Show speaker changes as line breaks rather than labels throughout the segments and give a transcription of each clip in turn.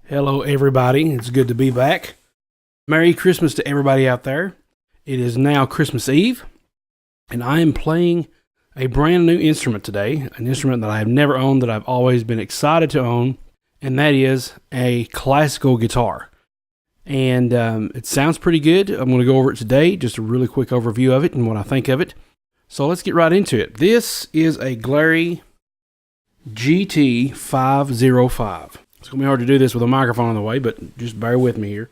Hello everybody, it's good to be back. Merry Christmas to everybody out there. It is now Christmas Eve, and I am playing a brand new instrument today, an instrument that I have never owned that I've always been excited to own, and that is a classical guitar. And it sounds pretty good. I'm going to go over it today, just a really quick overview of it and what I think of it. So let's get right into it. This is a Glarry GT505. It's going to be hard to do this with a microphone on the way, but just bear with me here.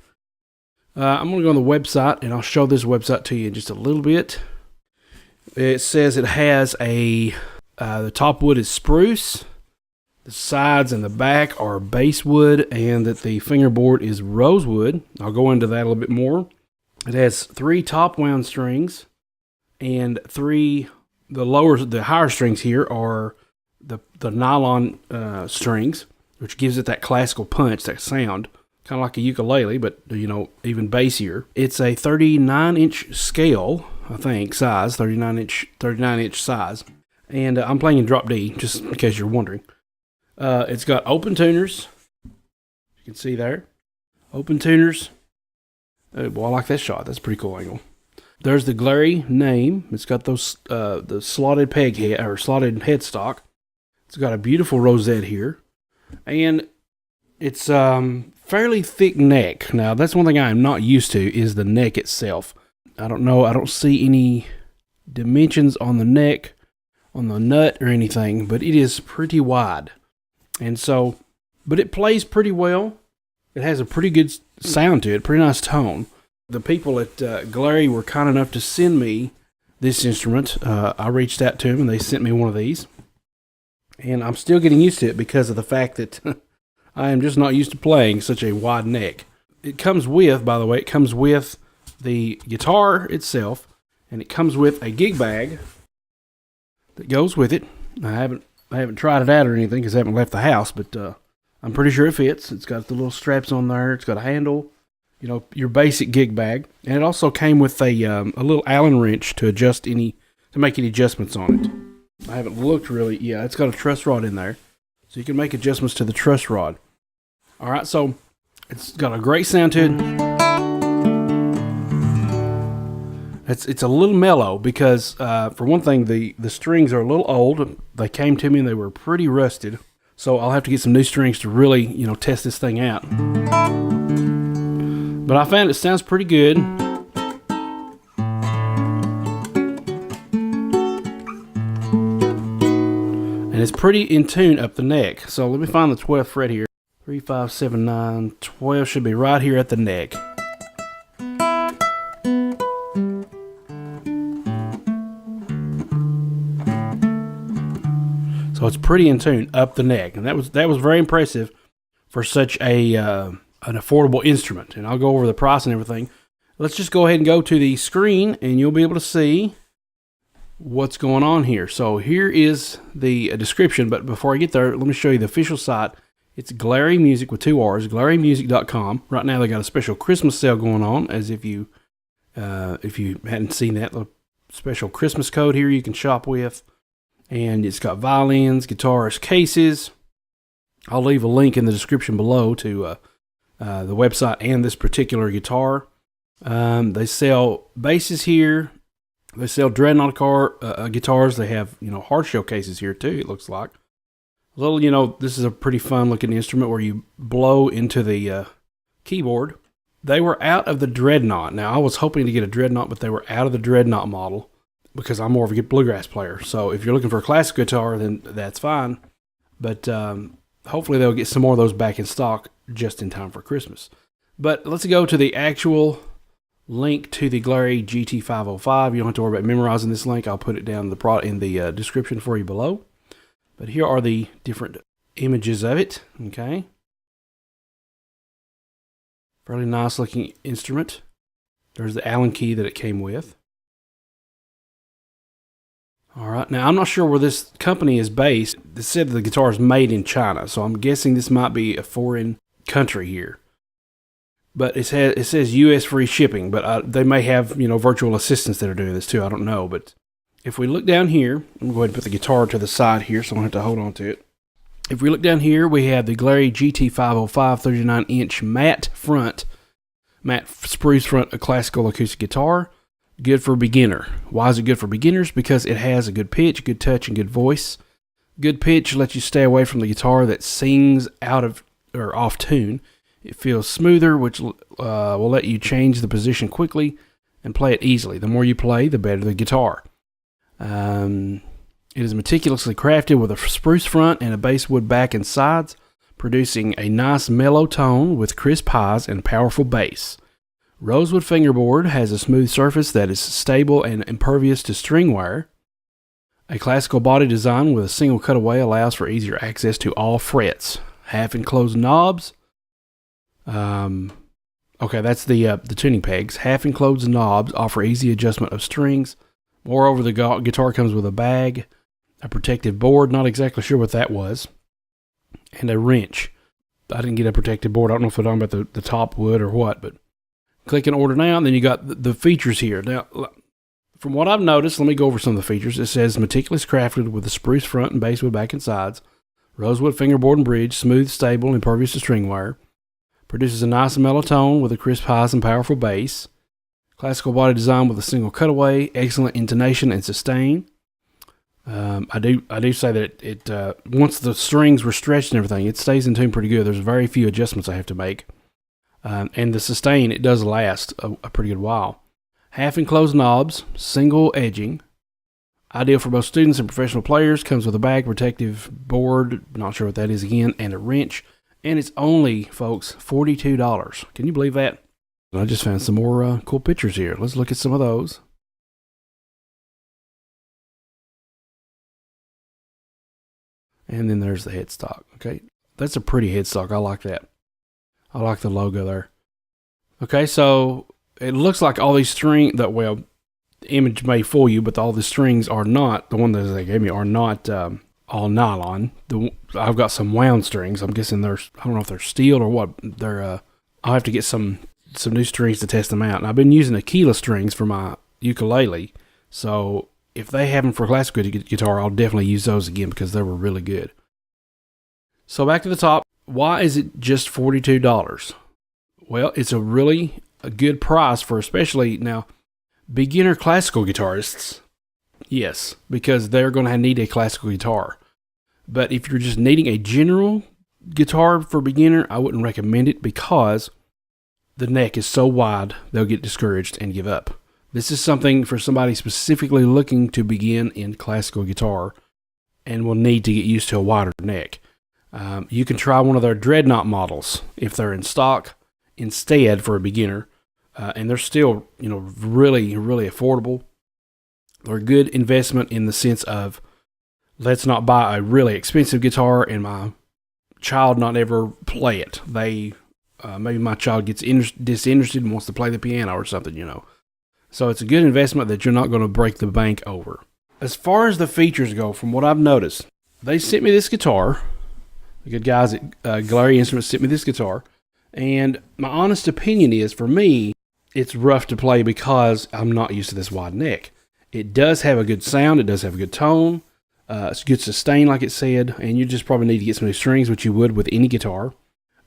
I'm going to go on the website, and I'll show this website to you in just a little bit. It says it has the top wood is spruce, the sides and the back are basswood, and that the fingerboard is rosewood. I'll go into that a little bit more. It has 3 top wound strings, and the higher strings here are the nylon strings, which gives it that classical punch, that sound, kind of like a ukulele, but, even bassier. It's a 39-inch scale, I think, size, 39-inch size. And I'm playing in drop D, just in case you're wondering. It's got open tuners. You can see there. Open tuners. Well, I like that shot. That's a pretty cool angle. There's the Glarry name. It's got those the slotted peg head, or slotted headstock. It's got a beautiful rosette here. And it's fairly thick neck. Now, that's one thing I am not used to, is the neck itself. I don't know, I don't see any dimensions on the neck, on the nut or anything, but it is pretty wide. And so, but it plays pretty well. It has a pretty good sound to it, pretty nice tone. The people at Glarry were kind enough to send me this instrument. I reached out to them and they sent me one of these. And I'm still getting used to it because of the fact that I am just not used to playing such a wide neck. It comes with, by the way, it comes with the guitar itself, and it comes with a gig bag that goes with it. I haven't tried it out or anything because I haven't left the house, but I'm pretty sure it fits. It's got the little straps on there. It's got a handle, your basic gig bag, and it also came with a little Allen wrench to make any adjustments on it. I haven't looked really. Yeah, it's got a truss rod in there, so you can make adjustments to the truss rod. All right, so it's got a great sound to it. It's a little mellow because, for one thing, the strings are a little old. They came to me and they were pretty rusted, so I'll have to get some new strings to really, test this thing out. But I found it sounds pretty good. And it's pretty in tune up the neck. So let me find the 12th fret here. 3, 5, 7, 9, 12 should be right here at the neck. So it's pretty in tune up the neck. And that was very impressive for such an affordable instrument. And I'll go over the price and everything. Let's just go ahead and go to the screen and you'll be able to see what's going on here. So here is the description, but before I get there, let me show you the official site. It's Glarry Music with 2 R's, GlarryMusic.com. Right now they got a special Christmas sale going on, as if you hadn't seen that. special Christmas code here you can shop with. And it's got violins, guitars, cases. I'll leave a link in the description below to the website and this particular guitar. They sell basses here. They sell Dreadnought guitars. They have, hard shell cases here too, it looks like. A little, this is a pretty fun looking instrument where you blow into the keyboard. They were out of the Dreadnought. Now, I was hoping to get a Dreadnought, but they were out of the Dreadnought model because I'm more of a good bluegrass player. So if you're looking for a classic guitar, then that's fine. But hopefully they'll get some more of those back in stock just in time for Christmas. But let's go to the actual link to the Glarry GT505. You don't have to worry about memorizing this link. I'll put it down in the description for you below. But here are the different images of it. Okay. Fairly nice looking instrument. There's the Allen key that it came with. All right. Now, I'm not sure where this company is based. It said the guitar is made in China, so I'm guessing this might be a foreign country here. But it says U.S. free shipping, but they may have, virtual assistants that are doing this too. I don't know, but if we look down here, I'm going to go ahead and put the guitar to the side here so I don't have to hold on to it. If we look down here, we have the Glarry GT505 39-inch matte spruce front classical acoustic guitar. Good for beginner. Why is it good for beginners? Because it has a good pitch, good touch, and good voice. Good pitch lets you stay away from the guitar that sings out of or off tune. It feels smoother, which will let you change the position quickly and play it easily. The more you play, the better the guitar. It is meticulously crafted with a spruce front and a basswood back and sides, producing a nice mellow tone with crisp highs and powerful bass. Rosewood fingerboard has a smooth surface that is stable and impervious to string wear. A classical body design with a single cutaway allows for easier access to all frets. Half enclosed knobs. Okay, that's the tuning pegs. Half enclosed knobs offer easy adjustment of strings. Moreover, the guitar comes with a bag, a protective board, not exactly sure what that was, and a wrench. I didn't get a protective board. I don't know if I'm talking about the top wood or what, but click and order now, and then you got the features here. Now, from what I've noticed, let me go over some of the features. It says meticulous crafted with a spruce front and basswood back and sides, rosewood fingerboard and bridge, smooth, stable, and impervious to string wear. Produces a nice and mellow tone with a crisp highs and powerful bass. Classical body design with a single cutaway, excellent intonation and sustain. I do say that it once the strings were stretched and everything, it stays in tune pretty good. There's very few adjustments I have to make. And the sustain, it does last a pretty good while. Half enclosed knobs, single edging. Ideal for both students and professional players. Comes with a bag, protective board, not sure what that is again, and a wrench. And it's only, folks, $42. Can you believe that? I just found some more cool pictures here. Let's look at some of those. And then there's the headstock. Okay, that's a pretty headstock. I like that. I like the logo there. Okay, so it looks like all these strings, the image may fool you, but all the strings are not, the one that they gave me are not all nylon. I've got some wound strings. I'm guessing I don't know if they're steel or what. I'll have to get some new strings to test them out. And I've been using Aquila strings for my ukulele, so if they have them for classical guitar, I'll definitely use those again because they were really good. So back to the top. Why is it just $42? Well, it's a really good price for especially now beginner classical guitarists. Yes, because they're going to need a classical guitar. But if you're just needing a general guitar for beginner, I wouldn't recommend it because the neck is so wide, they'll get discouraged and give up. This is something for somebody specifically looking to begin in classical guitar and will need to get used to a wider neck. You can try one of their Dreadnought models if they're in stock instead for a beginner. And they're still, really, really affordable. They're a good investment in the sense of let's not buy a really expensive guitar and my child not ever play it. Maybe my child gets disinterested and wants to play the piano or something, So it's a good investment that you're not going to break the bank over. As far as the features go, from what I've noticed, they sent me this guitar. The good guys at Glarry Instruments sent me this guitar. And my honest opinion is, for me, it's rough to play because I'm not used to this wide neck. It does have a good sound. It does have a good tone. It's good sustain, like it said, and you just probably need to get some new strings, which you would with any guitar.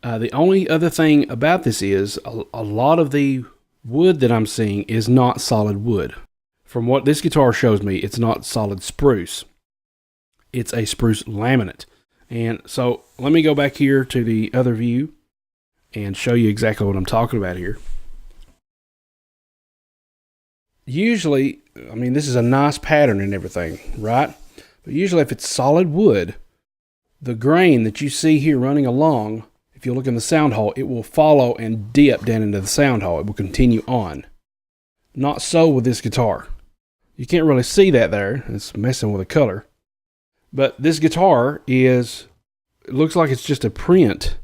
The only other thing about this is a lot of the wood that I'm seeing is not solid wood. From what this guitar shows me, it's not solid spruce. It's a spruce laminate. And so let me go back here to the other view and show you exactly what I'm talking about here. Usually, I mean, this is a nice pattern and everything, right? But usually if it's solid wood, the grain that you see here running along, if you look in the sound hole, it will follow and dip down into the sound hole. It will continue on. Not so with this guitar. You can't really see that there. It's messing with the color. But this guitar it looks like it's just a print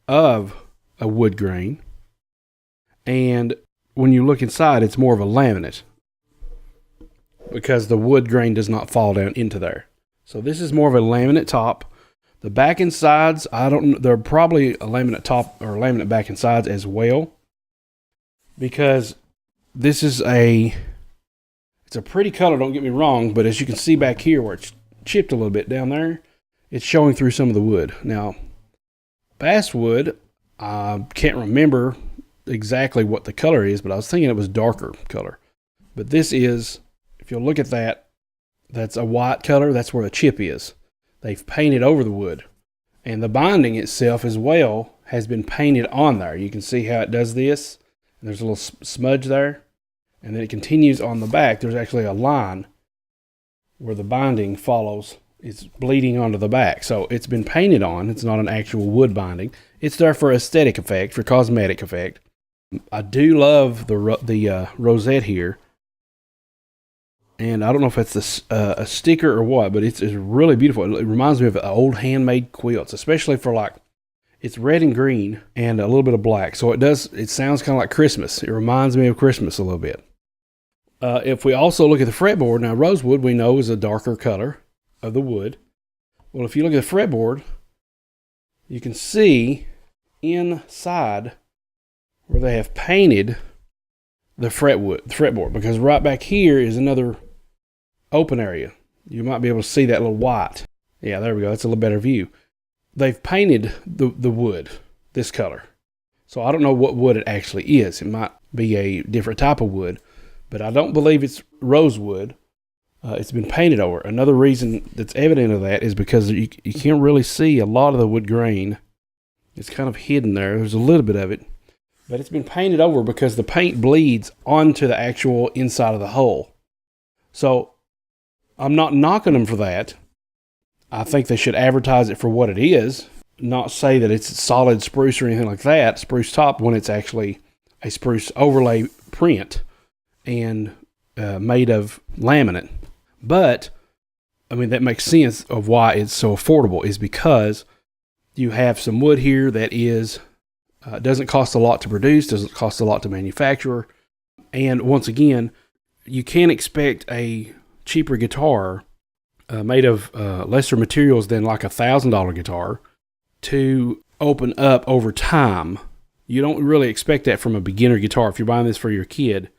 of a wood grain. And when you look inside, it's more of a laminate, because the wood grain does not fall down into there. So this is more of a laminate top. The back and sides, they're probably a laminate top or laminate back and sides as well, because this is it's a pretty color, don't get me wrong, but as you can see back here where it's chipped a little bit down there, it's showing through some of the wood. Now, basswood, I can't remember exactly what the color is, but I was thinking it was darker color. But this is, if you'll look at that, that's a white color. That's where the chip is. They've painted over the wood. And the binding itself as well has been painted on there. You can see how it does this. And there's a little smudge there. And then it continues on the back. There's actually a line where the binding follows. It's bleeding onto the back. So it's been painted on. It's not an actual wood binding. It's there for aesthetic effect, for cosmetic effect. I do love the rosette here. And I don't know if it's a sticker or what, but it's really beautiful. It reminds me of old handmade quilts, especially for like, it's red and green and a little bit of black. So it sounds kind of like Christmas. It reminds me of Christmas a little bit. If we also look at the fretboard, now rosewood we know is a darker color of the wood. Well, if you look at the fretboard, you can see inside where they have painted the fretboard, because right back here is another open area. You might be able to see that little white. Yeah, there we go. That's a little better view. They've painted the wood this color. So I don't know what wood it actually is. It might be a different type of wood, but I don't believe it's rosewood. It's been painted over. Another reason that's evident of that is because you can't really see a lot of the wood grain. It's kind of hidden there. There's a little bit of it. But it's been painted over because the paint bleeds onto the actual inside of the hole. So I'm not knocking them for that. I think they should advertise it for what it is, not say that it's solid spruce or anything like that, spruce top, when it's actually a spruce overlay print and made of laminate. But, I mean, that makes sense of why it's so affordable, is because you have some wood here that is doesn't cost a lot to produce, doesn't cost a lot to manufacture. And once again, you can't expect a cheaper guitar made of lesser materials than like $1,000 guitar to open up over time. You don't really expect that from a beginner guitar. If you're buying this for your kid,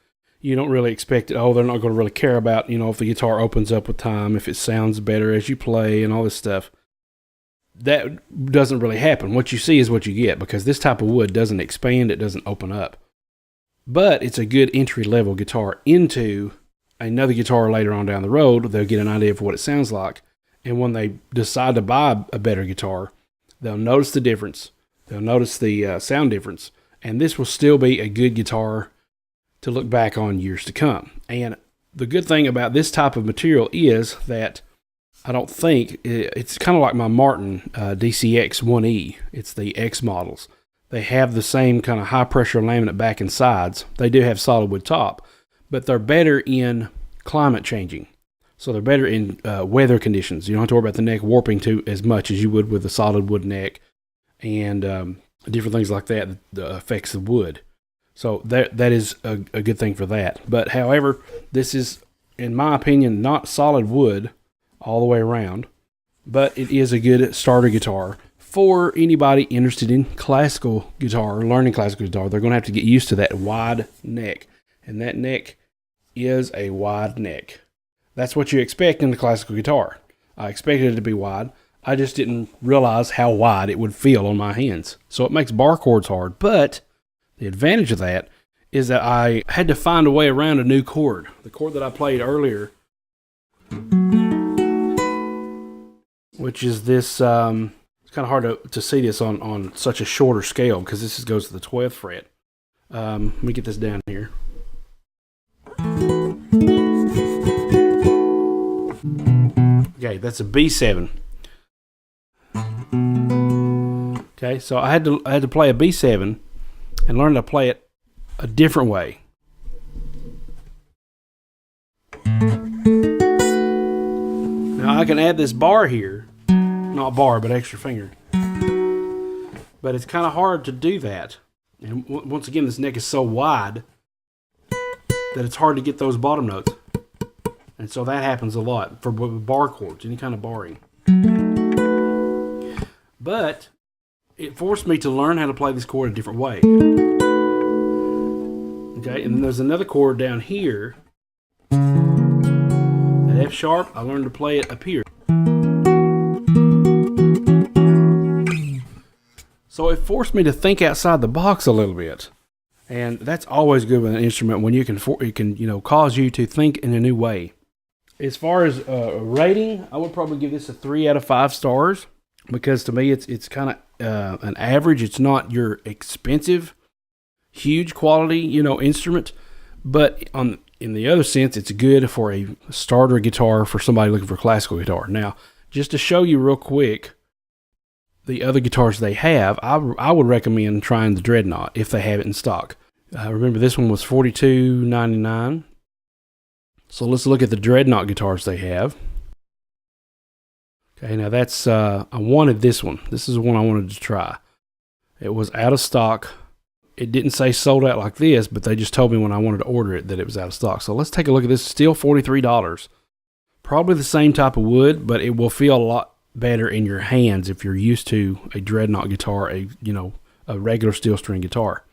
you don't really expect it. Oh, they're not going to really care about, if the guitar opens up with time, if it sounds better as you play and all this stuff. That doesn't really happen. What you see is what you get, because this type of wood doesn't expand, it doesn't open up. But it's a good entry-level guitar into another guitar later on down the road. They'll get an idea of what it sounds like. And when they decide to buy a better guitar, they'll notice the difference. They'll notice the sound difference. And this will still be a good guitar to look back on years to come. And the good thing about this type of material is that I don't think, it's kind of like my Martin DCX 1E. It's the X models. They have the same kind of high pressure laminate back and sides. They do have solid wood top, but they're better in climate changing. So they're better in weather conditions. You don't have to worry about the neck warping too as much as you would with a solid wood neck and different things like that affects the wood. So that is a good thing for that. But however, this is, in my opinion, not solid wood all the way around, but it is a good starter guitar for anybody interested in classical guitar or learning classical guitar. They're going to have to get used to that wide neck, and that neck is a wide neck. That's what you expect in the classical guitar. I expected it to be wide. I just didn't realize how wide it would feel on my hands. So it makes bar chords hard, but the advantage of that is that I had to find a way around a new chord. The chord that I played earlier, which is this, it's kind of hard to see this on such a shorter scale because this goes to the 12th fret. Let me get this down here. Okay, that's a B7. Okay, so I had to play a B7 and learn to play it a different way. Now I can add this bar here, not bar, but extra finger. But it's kind of hard to do that. And once again, this neck is so wide that it's hard to get those bottom notes. And so that happens a lot for bar chords, any kind of barring. But it forced me to learn how to play this chord a different way. Okay, and then there's another chord down here. That F sharp, I learned to play it up here. So it forced me to think outside the box a little bit. And that's always good with an instrument when it can cause you to think in a new way. As far as rating, I would probably give this a 3 out of 5 stars because to me it's kind of an average. It's not your expensive, huge quality instrument, but in the other sense, it's good for a starter guitar for somebody looking for classical guitar. Now, just to show you real quick the other guitars they have, I would recommend trying the Dreadnought if they have it in stock. Remember, this one was $42.99. So let's look at the Dreadnought guitars they have. Okay, now that's, I wanted this one. This is the one I wanted to try. It was out of stock. It didn't say sold out like this, but they just told me when I wanted to order it that it was out of stock. So let's take a look at this. Still $43. Probably the same type of wood, but it will feel a lot better in your hands if you're used to a Dreadnought guitar, a regular steel string guitar.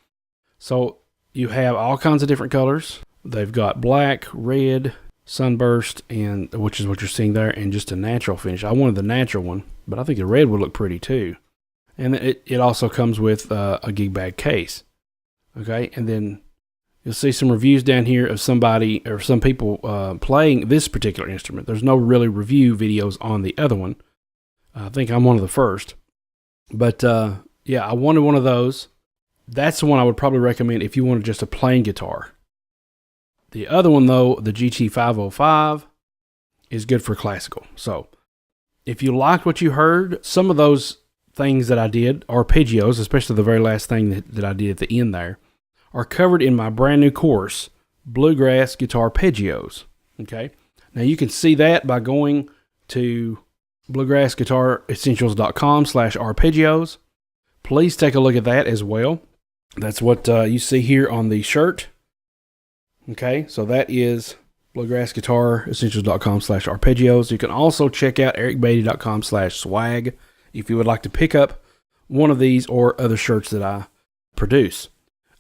So you have all kinds of different colors. They've got black, red, sunburst, and which is what you're seeing there, and just a natural finish. I wanted the natural one, but I think the red would look pretty too. And it also comes with a gig bag case. Okay, and then you'll see some reviews down here of somebody or some people playing this particular instrument. There's no really review videos on the other one. I think I'm one of the first. But yeah, I wanted one of those. That's the one I would probably recommend if you wanted just a plain guitar. The other one, though, the GT505, is good for classical. So if you liked what you heard, some of those things that I did, arpeggios, especially the very last thing that I did at the end there, are covered in my brand new course, Bluegrass Guitar Arpeggios. Okay? Now you can see that by going to bluegrassguitaressentials.com/arpeggios. Please take a look at that as well. That's what you see here on the shirt. Okay, so that is bluegrassguitaressentials.com/arpeggios. You can also check out ericbeatty.com/swag if you would like to pick up one of these or other shirts that I produce.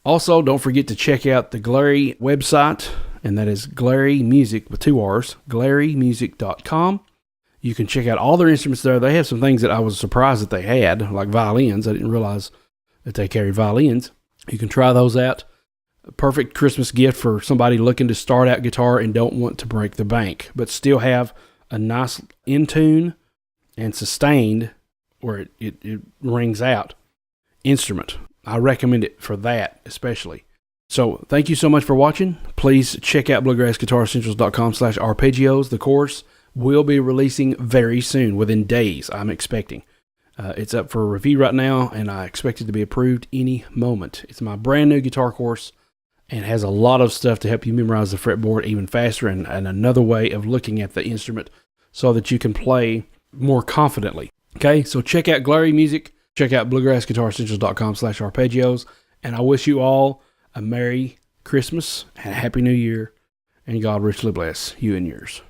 Also, don't forget to check out the Glarry website, and that is Glarry Music with 2 R's, glarrymusic.com. You can check out all their instruments there. They have some things that I was surprised that they had, like violins. I didn't realize that they carry violins. You can try those out. A perfect Christmas gift for somebody looking to start out guitar and don't want to break the bank, but still have a nice in tune and sustained where it rings out instrument. I recommend it for that especially. So thank you so much for watching. Please check out bluegrassguitaressentials.com/arpeggios. The course will be releasing very soon, within days, I'm expecting. It's up for review right now, and I expect it to be approved any moment. It's my brand new guitar course and has a lot of stuff to help you memorize the fretboard even faster, and another way of looking at the instrument so that you can play more confidently. Okay, so check out Glarry Music, check out bluegrassguitaressentials.com/arpeggios, and I wish you all a Merry Christmas and a Happy New Year, and God richly bless you and yours.